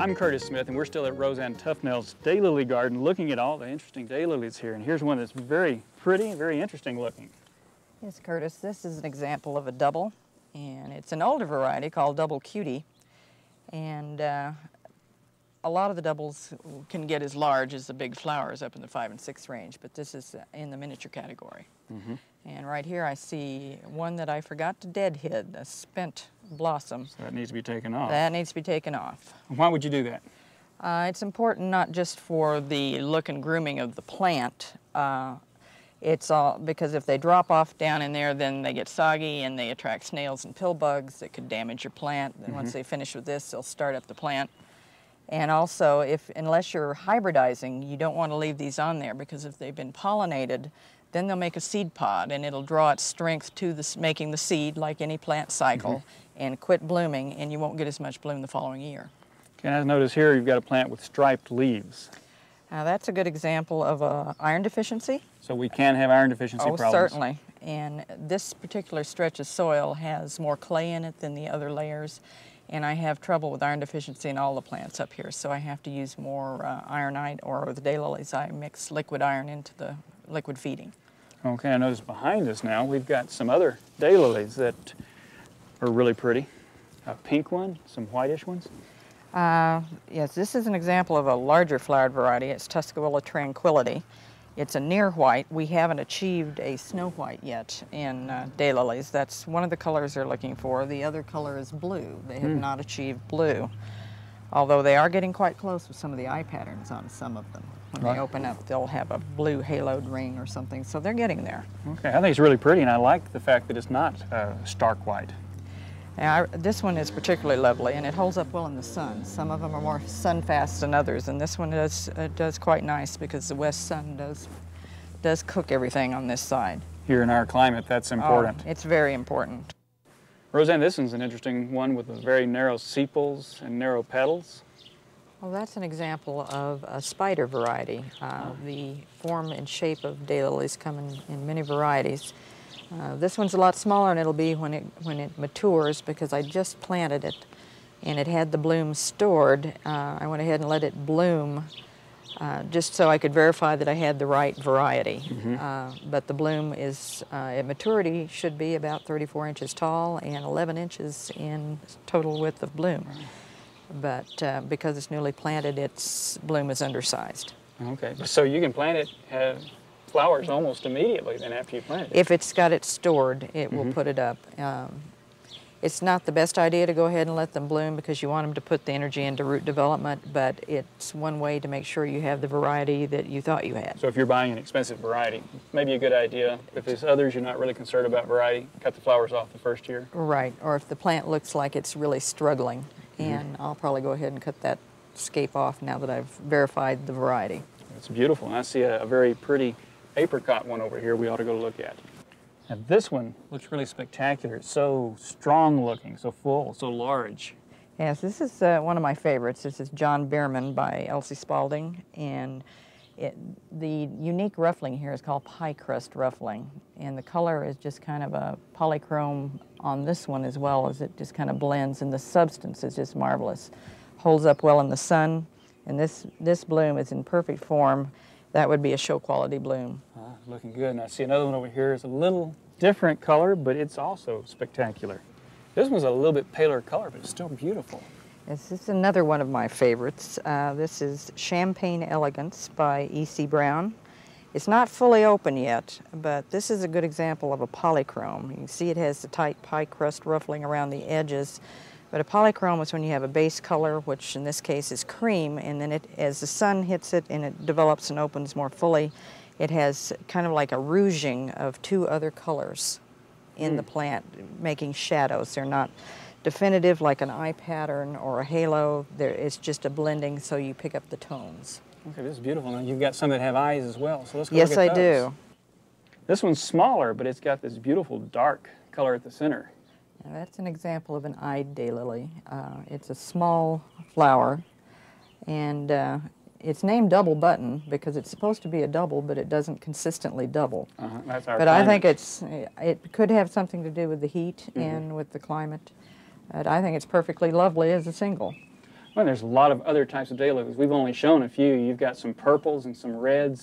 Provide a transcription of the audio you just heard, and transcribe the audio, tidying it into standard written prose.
I'm Curtis Smith, and we're still at Roseanne Tufnell's Daylily garden looking at all the interesting daylilies here. And here's one that's very pretty, very interesting looking. Yes, Curtis, this is an example of a double, and it's an older variety called Double Cutie. And a lot of the doubles can get as large as the big flowers up in the 5 and 6 range, but this is in the miniature category. And right here I see one that I forgot to deadhead, a spent blossom. So that needs to be taken off. That needs to be taken off. Why would you do that? It's important not just for the look and grooming of the plant. It's all because if they drop off down in there, then they get soggy and they attract snails and pill bugs that could damage your plant. Then once they finish with this, they'll start up the plant. And also, unless you're hybridizing, you don't want to leave these on there, because if they've been pollinated, then they'll make a seed pod, and it'll draw its strength to making the seed, like any plant cycle, and quit blooming, and you won't get as much bloom the following year. Okay, I notice here you've got a plant with striped leaves. That's a good example of iron deficiency. So we can have iron deficiency problems. Oh, certainly. And this particular stretch of soil has more clay in it than the other layers, and I have trouble with iron deficiency in all the plants up here, so I have to use more ironite, or with the daylilies I mix liquid iron into the liquid feeding. Okay, I notice behind us now we've got some other daylilies that are really pretty. A pink one, some whitish ones. Yes, this is an example of a larger flowered variety. It's Tuscarora Tranquility. It's a near white. We haven't achieved a snow white yet in daylilies. That's one of the colors they're looking for. The other color is blue. They have not achieved blue, although they are getting quite close with some of the eye patterns on some of them. When they open up, they'll have a blue haloed ring or something, so they're getting there. Okay, I think it's really pretty, and I like the fact that it's not stark white. This one is particularly lovely, and it holds up well in the sun. Some of them are more sun-fast than others, and this one does quite nice because the west sun does cook everything on this side. Here in our climate, that's important. Oh, it's very important. Roseanne, this one's an interesting one with very narrow sepals and narrow petals. Well, that's an example of a spider variety. The form and shape of daylilies come in many varieties. This one's a lot smaller than it'll be when it matures, because I just planted it and it had the bloom stored. I went ahead and let it bloom just so I could verify that I had the right variety. But the bloom is, at maturity, should be about 34 inches tall and 11 inches in total width of bloom. But because it's newly planted, its bloom is undersized. Okay, so you can plant it, have flowers almost immediately then after you plant it. If it's got it stored, it will put it up. It's not the best idea to go ahead and let them bloom, because you want them to put the energy into root development, but it's one way to make sure you have the variety that you thought you had. So if you're buying an expensive variety, maybe a good idea. If there's others you're not really concerned about variety, cut the flowers off the first year. Right, or if the plant looks like it's really struggling, and I'll probably go ahead and cut that scape off now that I've verified the variety. It's beautiful, and I see a very pretty apricot one over here we ought to go look at. Now this one looks really spectacular. It's so strong looking, so full, so large. Yes, this is one of my favorites. This is John Barrowman by Elsie Spaulding, and the unique ruffling here is called pie crust ruffling, and the color is just kind of a polychrome on this one, as well as it just kind of blends, and the substance is just marvelous. Holds up well in the sun, and this bloom is in perfect form. That would be a show quality bloom. Looking good. And I see another one over here. It's a little different color, but it's also spectacular. This one's a little bit paler color, but it's still beautiful. This is another one of my favorites. This is Champagne Elegance by E.C. Brown. It's not fully open yet, but this is a good example of a polychrome. You can see it has the tight pie crust ruffling around the edges. But a polychrome is when you have a base color, which in this case is cream, and then as the sun hits it and it develops and opens more fully, it has kind of like a rouging of two other colors in the plant, making shadows. They're not definitive like an eye pattern or a halo. It's just a blending, so you pick up the tones. Okay, this is beautiful. Now you've got some that have eyes as well, so let's go Yes, look at I those. do. This one's smaller, but it's got this beautiful dark color at the center. Now that's an example of an eyed daylily. It's a small flower, and it's named double button because it's supposed to be a double, but it doesn't consistently double. That's our but climate. I think it could have something to do with the heat and with the climate. But I think it's perfectly lovely as a single. Well, there's a lot of other types of daylilies. We've only shown a few. You've got some purples and some reds.